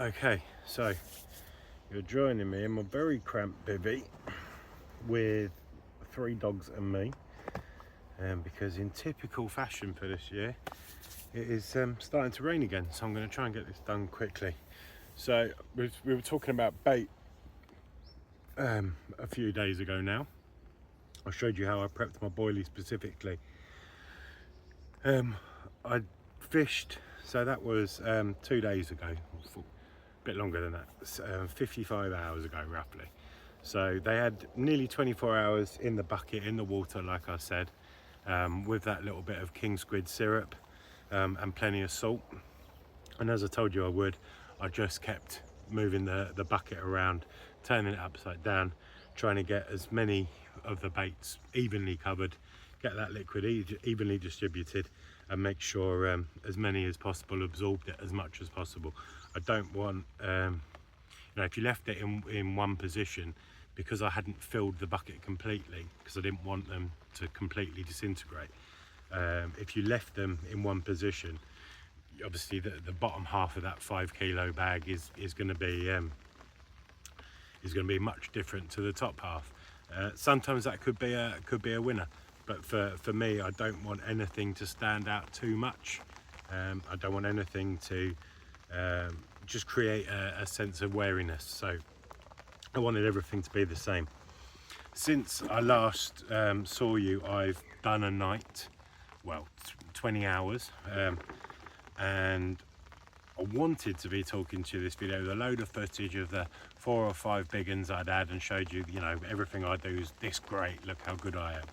Okay, so you're joining me in my very cramped bivvy with 3 dogs and me, because in typical fashion for this year it is starting to rain again, so I'm going to try and get this done quickly. So we were talking about bait a few days ago now. I showed you how I prepped my boilie specifically. I fished, so that was 2 days ago, a bit longer than that, 55 hours ago roughly. So they had nearly 24 hours in the bucket, in the water, like I said, with that little bit of king squid syrup and plenty of salt. And as I told you I would, I just kept moving the bucket around, turning it upside down, trying to get as many of the baits evenly covered, get that liquid evenly distributed, and make sure as many as possible absorbed it as much as possible. I don't want, if you left it in one position, because I hadn't filled the bucket completely, because I didn't want them to completely disintegrate. If you left them in one position, obviously the bottom half of that 5 kilo bag is going to be much different to the top half. Sometimes that could be a winner, but for me, I don't want anything to stand out too much. I don't want anything to just create a sense of wariness, so I wanted everything to be the same. Since I last saw you, I've done a night, well, 20 hours, and I wanted to be talking to you this video with a load of footage of the 4 or 5 big ones I'd had and showed you, everything I do is this great, look how good I am.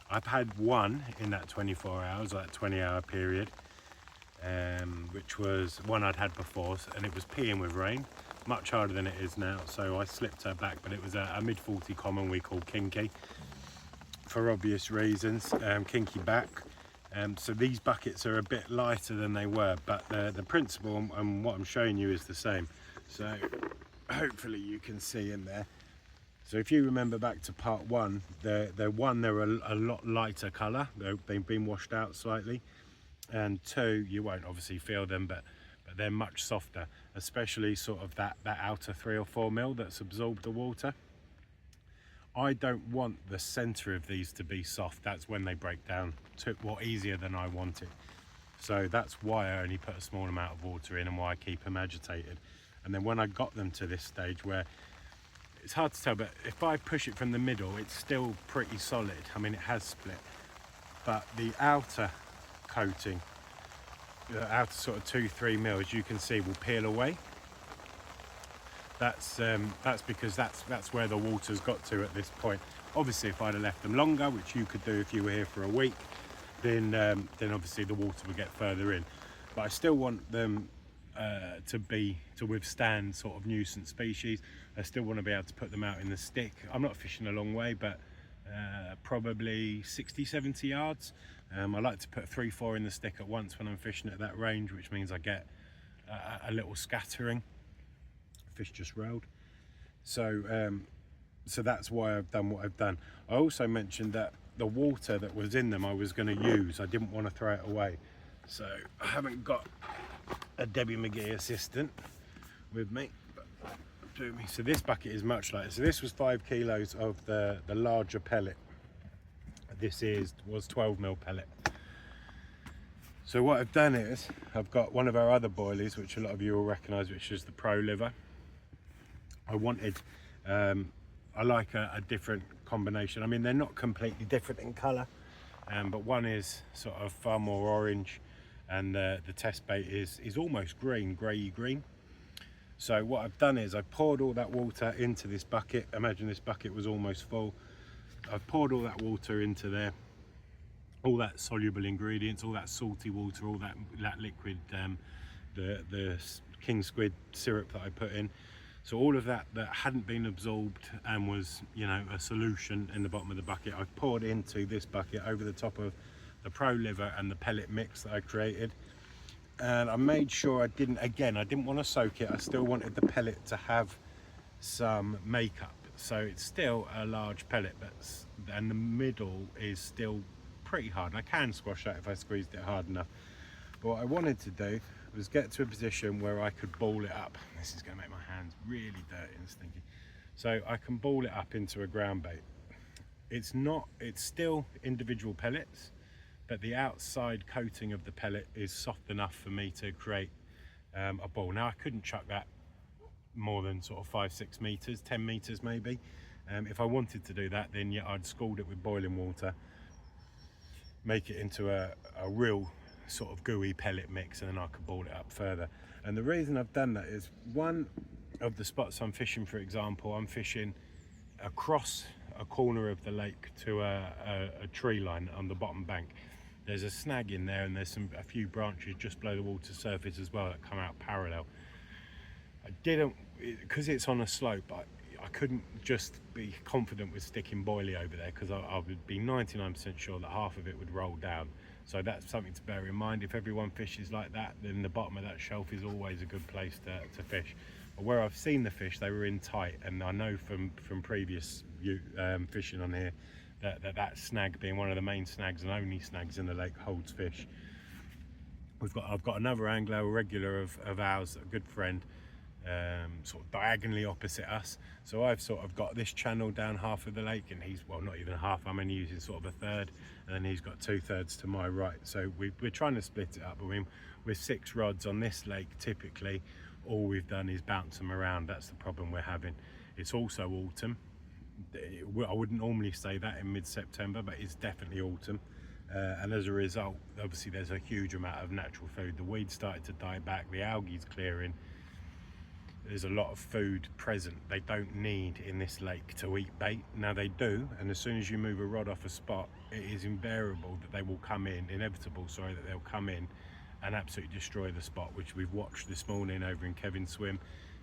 I've had one in that 24 hours, that 20-hour period, which was one I'd had before, and it was peeing with rain, much harder than it is now, so I slipped her back, but it was a mid-40 common we call kinky, for obvious reasons, kinky back. So these buckets are a bit lighter than they were, but the principle and what I'm showing you is the same. So hopefully you can see in there. So if you remember back to part 1, they're a lot lighter colour. They've been washed out slightly, and 2, you won't obviously feel them, but they're much softer, especially sort of that outer 3 or 4 mil that's absorbed the water. I don't want the centre of these to be soft. That's when they break down easier than I want it. So that's why I only put a small amount of water in, and why I keep them agitated. And then when I got them to this stage where it's hard to tell, but if I push it from the middle, it's still pretty solid. I mean, it has split, but the outer coating, the outer sort of 2-3 mil, as you can see, will peel away. That's because that's where the water's got to at this point. Obviously, if I'd have left them longer, which you could do if you were here for a week, then obviously the water would get further in. But I still want them to withstand sort of nuisance species. I still want to be able to put them out in the stick. I'm not fishing a long way, but probably 60-70 yards. I like to put 3-4 in the stick at once when I'm fishing at that range, which means I get a little scattering. Fish just railed. So that's why I've done what I've done. I also mentioned that the water that was in them I was going to use. I didn't want to throw it away, so I haven't got a Debbie McGee assistant with me. So this bucket is much lighter. So this was 5 kilos of the larger pellet. This was 12 mil pellet. So what I've done is I've got one of our other boilies, which a lot of you will recognise, which is the Pro Liver. I wanted, I like a different combination. I mean, they're not completely different in colour, but one is sort of far more orange, and the test bait is almost green, grey green. So what I've done is I've poured all that water into this bucket. Imagine this bucket was almost full. I've poured all that water into there, all that soluble ingredients, all that salty water, all that liquid, the king squid syrup that I put in. So all of that hadn't been absorbed and was, a solution in the bottom of the bucket, I've poured into this bucket over the top of the Pro Liver and the pellet mix that I created. And I made sure I didn't want to soak it. I still wanted the pellet to have some makeup. So it's still a large pellet, and the middle is still pretty hard. I can squash that if I squeezed it hard enough. But what I wanted to do was get to a position where I could ball it up. This is going to make my hands really dirty and stinky. So I can ball it up into a ground bait. It's still individual pellets, but the outside coating of the pellet is soft enough for me to create a ball. Now I couldn't chuck that more than sort of 5-6 meters, 10 meters maybe. If I wanted to do that, then yeah, I'd scald it with boiling water, make it into a real sort of gooey pellet mix, and then I could ball it up further. And the reason I've done that is, one of the spots I'm fishing, for example, I'm fishing across a corner of the lake to a tree line on the bottom bank. There's a snag in there, and there's a few branches just below the water surface as well that come out parallel. I didn't, because it's on a slope, I couldn't just be confident with sticking boilie over there, because I would be 99% sure that half of it would roll down. So that's something to bear in mind. If everyone fishes like that, then the bottom of that shelf is always a good place to fish. But where I've seen the fish, they were in tight, and I know from previous fishing on here that snag, being one of the main snags and only snags in the lake, holds fish. I've got another angler, a regular of ours, a good friend, sort of diagonally opposite us. So I've sort of got this channel down half of the lake, and he's, well, not even half, I'm only using sort of a third, and then he's got 2/3 to my right. So we're trying to split it up. I mean, with 6 rods on this lake, typically all we've done is bounce them around. That's the problem we're having. It's also autumn. I wouldn't normally say that in mid-September, but it's definitely autumn. And as a result, obviously there's a huge amount of natural food. The weeds started to die back, the algae's clearing. There's a lot of food present they don't need in this lake to eat bait. Now they do, and as soon as you move a rod off a spot, it is invariable that they will come in, that they'll come in and absolutely destroy the spot, which we've watched this morning over in Kevin's swim.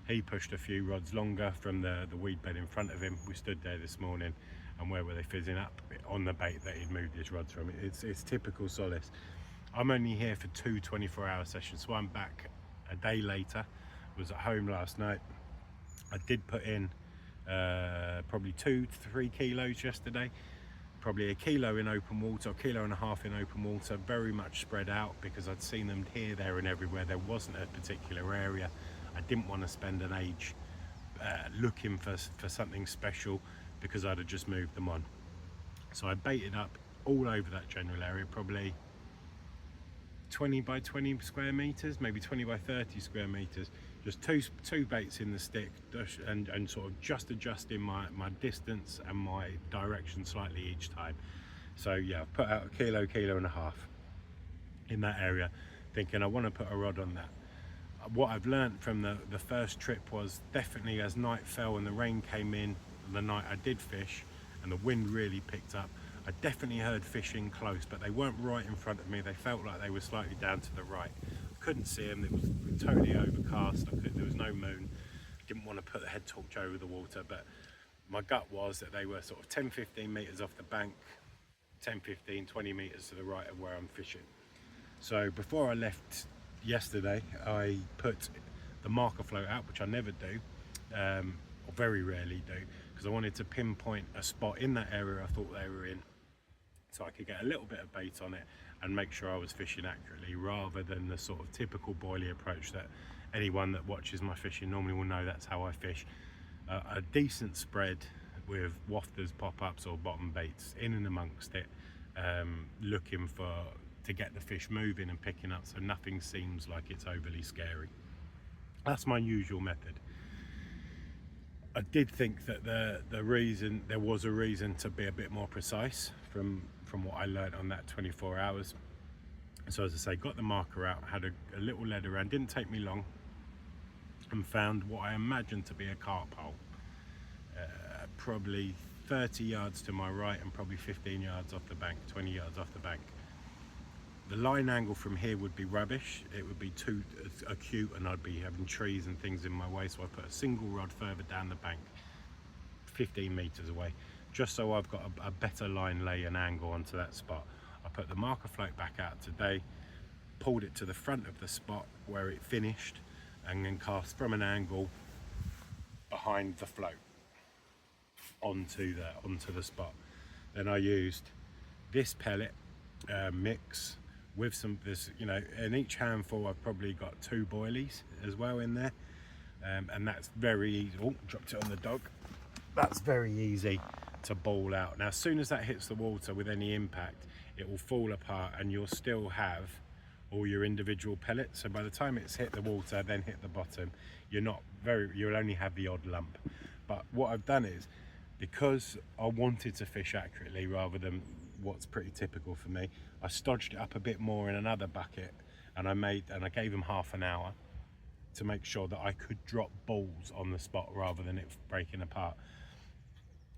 He pushed a few rods longer from the weed bed in front of him. We stood there this morning, and where were they fizzing up? On the bait that he'd moved his rods from. It's typical Solace. I'm only here for 2 24-hour sessions, so I'm back a day later. Was at home last night. I did put in probably 2 to 3 kilos yesterday, probably 1 kilo in open water, 1.5 kilos in open water, very much spread out, because I'd seen them here, there and everywhere. There wasn't a particular area. I didn't want to spend an age looking for something special, because I'd have just moved them on. So I baited up all over that general area, probably 20 by 20 square meters, maybe 20 by 30 square meters. Just two baits in the stick, and sort of just adjusting my distance and my direction slightly each time. So yeah, I've put out 1.5 kilos in that area, thinking I want to put a rod on that. What I've learned from the first trip was, definitely as night fell and the rain came in, the night I did fish and the wind really picked up, I definitely heard fishing close, but they weren't right in front of me. They felt like they were slightly down to the right. I couldn't see them. It was totally overcast. There was no moon. I didn't want to put the head torch over the water, but my gut was that they were sort of 10-15 meters off the bank, 10-15, 20 meters to the right of where I'm fishing. So before I left yesterday, I put the marker float out, which I never do, or very rarely do, because I wanted to pinpoint a spot in that area I thought they were in, so I could get a little bit of bait on it and make sure I was fishing accurately, rather than the sort of typical boilie approach that anyone that watches my fishing normally will know. That's how I fish. A decent spread with wafters, pop-ups or bottom baits in and amongst it, looking to get the fish moving and picking up, so nothing seems like it's overly scary. That's my usual method. I did think that there was a reason to be a bit more precise from what I learned on that 24 hours. So as I say, got the marker out, had a little lead around, didn't take me long, and found what I imagined to be a carp hole, probably 30 yards to my right and probably 15 yards off the bank, 20 yards off the bank. The line angle from here would be rubbish. It would be too acute, and I'd be having trees and things in my way, so I put a single rod further down the bank, 15 meters away, just so I've got a better line lay and angle onto that spot. I put the marker float back out today, pulled it to the front of the spot where it finished, and then cast from an angle behind the float onto the spot. Then I used this pellet mix with some, there's, you know, in each handful I've probably got 2 boilies as well in there, and that's very easy. Oh, dropped it on the dog. That's very easy to ball out. Now as soon as that hits the water with any impact, it will fall apart and you'll still have all your individual pellets. So by the time it's hit the water, then hit the bottom, you'll only have the odd lump. But what I've done is, because I wanted to fish accurately rather than what's pretty typical for me, I stodged it up a bit more in another bucket, and I gave them half an hour to make sure that I could drop balls on the spot rather than it breaking apart.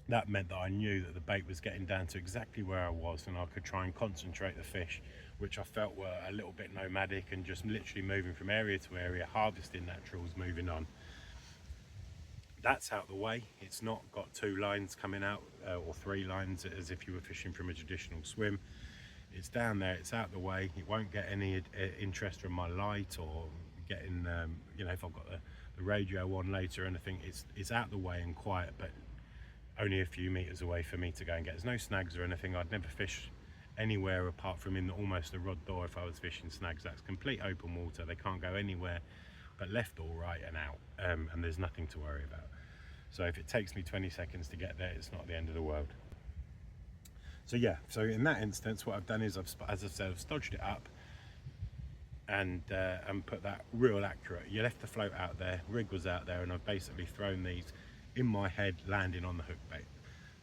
That meant that I knew that the bait was getting down to exactly where I was, and I could try and concentrate the fish, which I felt were a little bit nomadic and just literally moving from area to area, harvesting naturals, moving on. That's out the way. It's not got 2 lines coming out or 3 lines as if you were fishing from a traditional swim. It's down there, it's out the way. It won't get any interest from my light or getting, you know, if I've got the radio on later or anything. It's out the way and quiet, but only a few meters away for me to go and get. There's no snags or anything. I'd never fish anywhere apart from in almost a rod door if I was fishing snags. That's complete open water. They can't go anywhere but left or right and out, and there's nothing to worry about. So if it takes me 20 seconds to get there, it's not the end of the world. So yeah, so in that instance, what I've done is, as I said, I've stodged it up and put that real accurate. You left the float out there, rig was out there, and I've basically thrown these in my head, landing on the hook bait.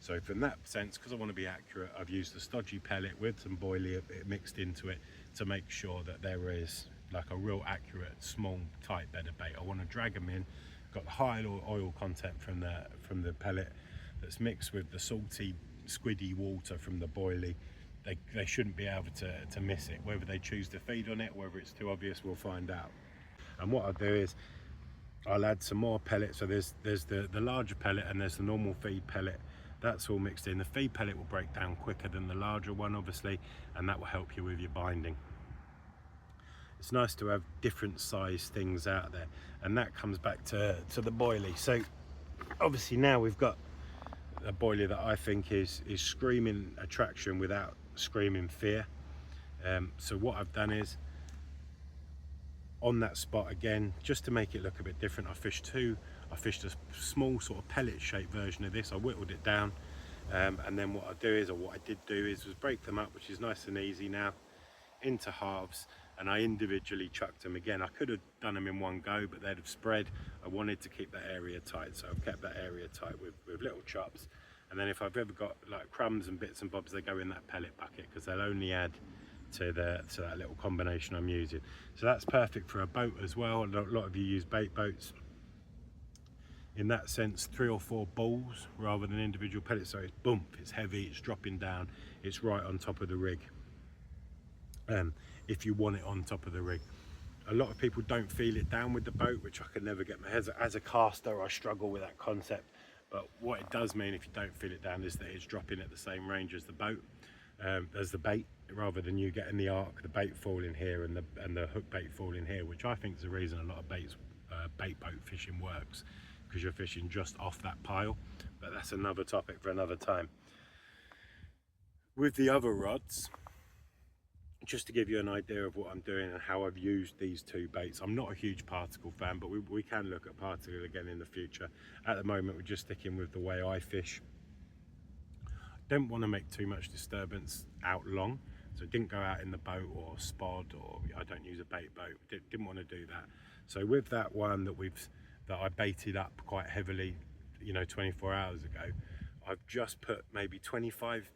So from that sense, because I want to be accurate, I've used the stodgy pellet with some boilie mixed into it to make sure that there is like a real accurate, small, tight bed of bait. I want to drag them in. Got the high oil content from the pellet that's mixed with the salty, squiddy water from the boilie. They shouldn't be able to miss it. Whether they choose to feed on it, whether it's too obvious, we'll find out. And what I'll do is I'll add some more pellet. So there's the larger pellet and there's the normal feed pellet. That's all mixed in. The feed pellet will break down quicker than the larger one, obviously, and that will help you with your binding. It's nice to have different size things out there, and that comes back to the boilie. So obviously now we've got a boilie that I think is screaming attraction without screaming fear. So what I've done is, on that spot again, just to make it look a bit different, I fished a small sort of pellet shaped version of this. I whittled it down, and then what I did do is break them up, which is nice and easy now, into halves, and I individually chucked them. Again, I could have done them in one go, but they'd have spread. I wanted to keep that area tight, so I've kept that area tight with little chops. And then if I've ever got like crumbs and bits and bobs, they go in that pellet bucket, because they'll only add to that little combination I'm using. So that's perfect for a boat as well. A lot of you use bait boats. In that sense, 3 or 4 balls rather than individual pellets, so it's boom, it's heavy, it's dropping down, it's right on top of the rig. If you want it on top of the rig. A lot of people don't feel it down with the boat, which I can never get my head. As a caster, I struggle with that concept, but what it does mean if you don't feel it down is that it's dropping at the same range as the boat, as the bait, rather than you getting the arc, the bait falling here and the hook bait falling here, which I think is the reason a lot of bait boat fishing works, because you're fishing just off that pile. But that's another topic for another time. With the other rods, just to give you an idea of what I'm doing and how I've used these 2 baits. I'm not a huge particle fan, but we can look at particle again in the future. At the moment, we're just sticking with the way I fish. Don't want to make too much disturbance out long, so didn't go out in the boat or spod, or I don't use a bait boat. Didn't want to do that. So with that one that I baited up quite heavily, 24 hours ago, I've just put maybe 25,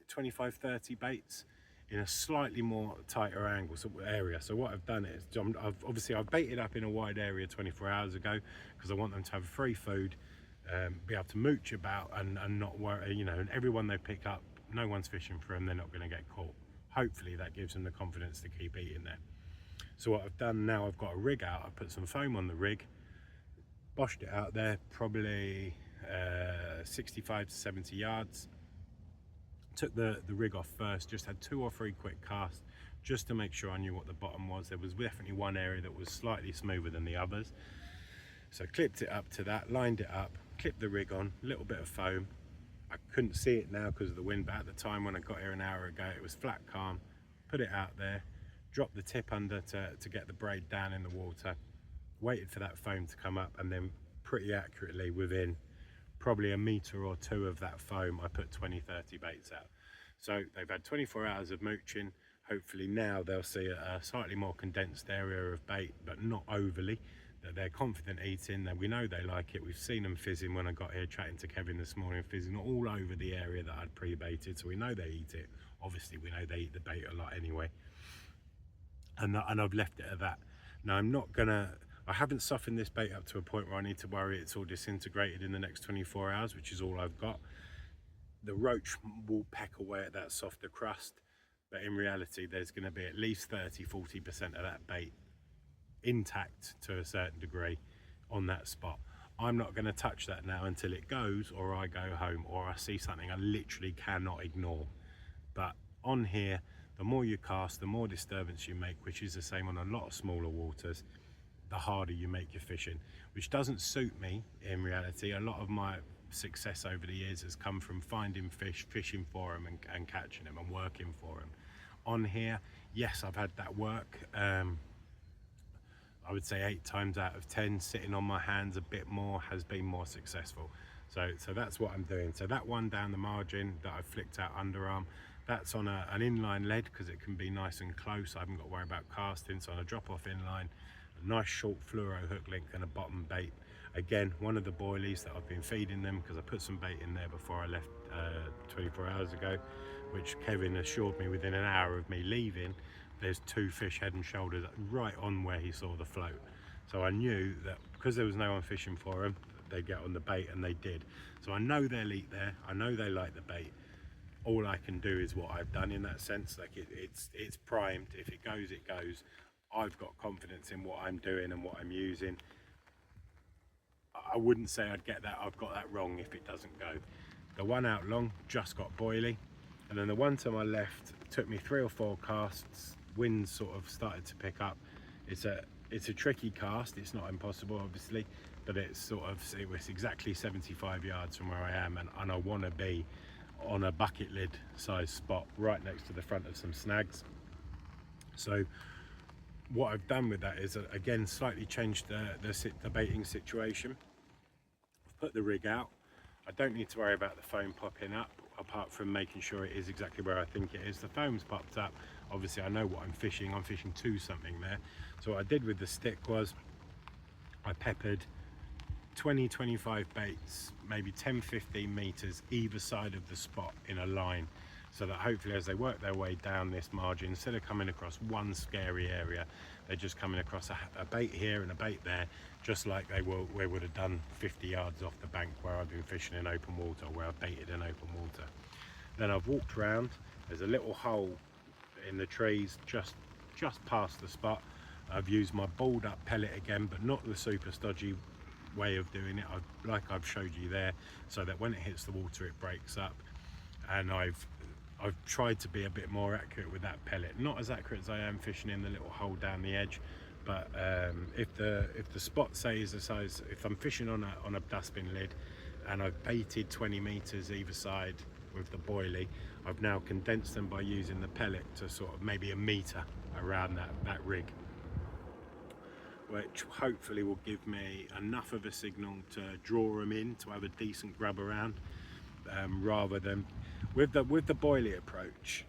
30 baits in a slightly more tighter angle area. So what I've done is, I've baited up in a wide area 24 hours ago, because I want them to have free food, be able to mooch about and not worry, and everyone they pick up, no one's fishing for them, they're not going to get caught. Hopefully that gives them the confidence to keep eating there. So what I've done now, I've got a rig out, I've put some foam on the rig, boshed it out there, probably 65 to 70 yards. Took the rig off first, just had 2 or 3 quick casts just to make sure I knew what the bottom was. There was definitely one area that was slightly smoother than the others. So clipped it up to that, lined it up, clipped the rig on, a little bit of foam. I couldn't see it now because of the wind, but at the time when I got here an hour ago, it was flat calm. Put it out there, dropped the tip under to get the braid down in the water, waited for that foam to come up, and then pretty accurately within probably a metre or two of that foam I put 20-30 baits out. So they've had 24 hours of mooching. Hopefully now they'll see a slightly more condensed area of bait, but not overly, that they're confident eating, that we know they like it. We've seen them fizzing when I got here chatting to Kevin this morning, fizzing all over the area that I'd pre-baited, so we know they eat it. Obviously we know they eat the bait a lot anyway, and I've left it at that. Now I haven't softened this bait up to a point where I need to worry it's all disintegrated in the next 24 hours, which is all I've got. The roach will peck away at that softer crust, but in reality there's going to be at least 30-40% of that bait intact to a certain degree on that spot. I'm not going to touch that now until it goes, or I go home, or I see something I literally cannot ignore. But on here, the more you cast, the more disturbance you make, which is the same on a lot of smaller waters, the harder you make your fishing, which doesn't suit me in reality. A lot of my success over the years has come from finding fish, fishing for them and catching them and working for them. On here, yes, I've had that work. I would say 8 times out of 10, sitting on my hands a bit more has been more successful. So that's what I'm doing. So that one down the margin that I flicked out underarm, that's on an inline lead because it can be nice and close. I haven't got to worry about casting. So on a drop off inline, a nice short fluoro hook link and a bottom bait. Again, one of the boilies that I've been feeding them, because I put some bait in there before I left 24 hours ago, which Kevin assured me within an hour of me leaving, there's 2 fish head and shoulders right on where he saw the float. So I knew that because there was no one fishing for them, they'd get on the bait, and they did. So I know they'll eat there. I know they like the bait. All I can do is what I've done in that sense. Like it's primed. If it goes, it goes. I've got confidence in what I'm doing and what I'm using. I wouldn't say I've got that wrong if it doesn't go. The one out long just got boilie, and then the one to my left took me 3 or 4 casts. Winds sort of started to pick up. It's a tricky cast. It's not impossible, obviously, but it was exactly 75 yards from where I am, and I want to be on a bucket lid size spot right next to the front of some snags. So what I've done with that is again slightly changed the baiting situation. I've put the rig out. I don't need to worry about the foam popping up, apart from making sure it is exactly where I think it is. The foam's popped up. Obviously I know what I'm fishing to something there. So what I did with the stick was I peppered 20-25 baits, maybe 10-15 meters either side of the spot in a line, so that hopefully as they work their way down this margin, instead of coming across one scary area, they're just coming across a bait here and a bait there, just like they would have done 50 yards off the bank where I've been fishing in open water, where I've baited in open water. Then I've walked around. There's a little hole in the trees just past the spot. I've used my balled up pellet again, but not the super stodgy way of doing it, like I've showed you there, so that when it hits the water it breaks up. And I've tried to be a bit more accurate with that pellet, not as accurate as I am fishing in the little hole down the edge, but if the spot, say, is the size, if I'm fishing on a dustbin lid and I've baited 20 meters either side with the boilie, I've now condensed them by using the pellet to sort of maybe a meter around that rig, which hopefully will give me enough of a signal to draw them in, to have a decent grab around, rather than with the boilie approach.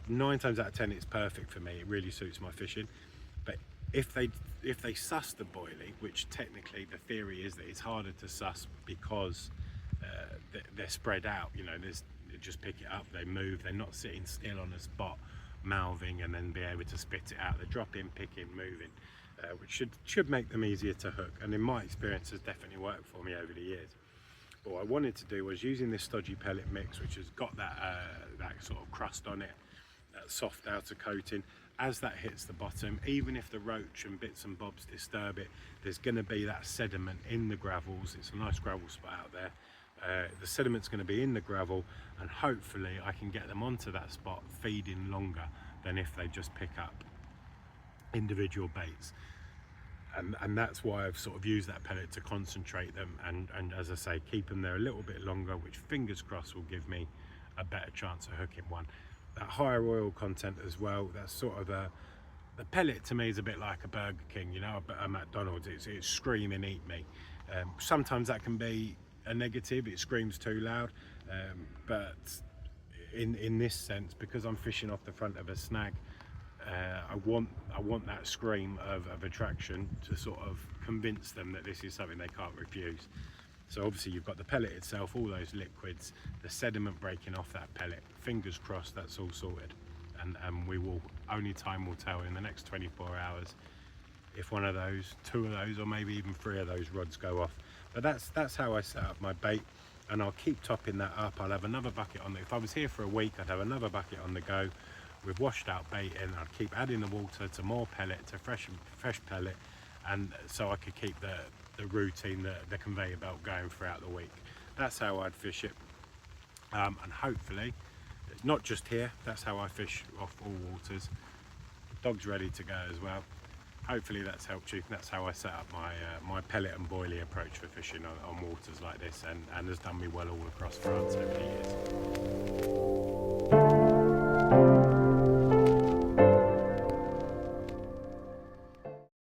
9 times out of 10 it's perfect for me. It really suits my fishing. But if they suss the boilie, which technically the theory is that it's harder to suss because they're spread out, you know, they just pick it up, they move, they're not sitting still on a spot mouthing and then be able to spit it out. They're dropping, picking, moving, which should make them easier to hook, and in my experience has definitely worked for me over the years. But what I wanted to do was using this stodgy pellet mix, which has got that sort of crust on it, that soft outer coating. As that hits the bottom, even if the roach and bits and bobs disturb it, there's going to be that sediment in the gravels. It's a nice gravel spot out there. The sediment's going to be in the gravel, and hopefully I can get them onto that spot feeding longer than if they just pick up individual baits. And that's why I've sort of used that pellet to concentrate them and as I say, keep them there a little bit longer, which fingers crossed will give me a better chance of hooking one. That higher oil content as well, that's sort of the pellet to me is a bit like a Burger King, you know, a McDonald's. It's screaming eat me. Sometimes that can be a negative, it screams too loud, but in this sense, because I'm fishing off the front of a snag, I want that scream of attraction to sort of convince them that this is something they can't refuse. So obviously you've got the pellet itself, all those liquids, the sediment breaking off that pellet. Fingers crossed that's all sorted, and we will, only time will tell in the next 24 hours if one of those, two of those, or maybe even three of those rods go off. But that's how I set up my bait, and I'll keep topping that up. I'll have another bucket on. If I was here for a week, I'd have another bucket on the go with washed out bait in. I'd keep adding the water to more pellet, to fresh pellet, and so I could keep the routine, the conveyor belt going throughout the week. That's how I'd fish it, and hopefully, not just here, that's how I fish off all waters. Dog's ready to go as well. Hopefully that's helped you. That's how I set up my pellet and boilie approach for fishing on waters like this, and has done me well all across France over the years.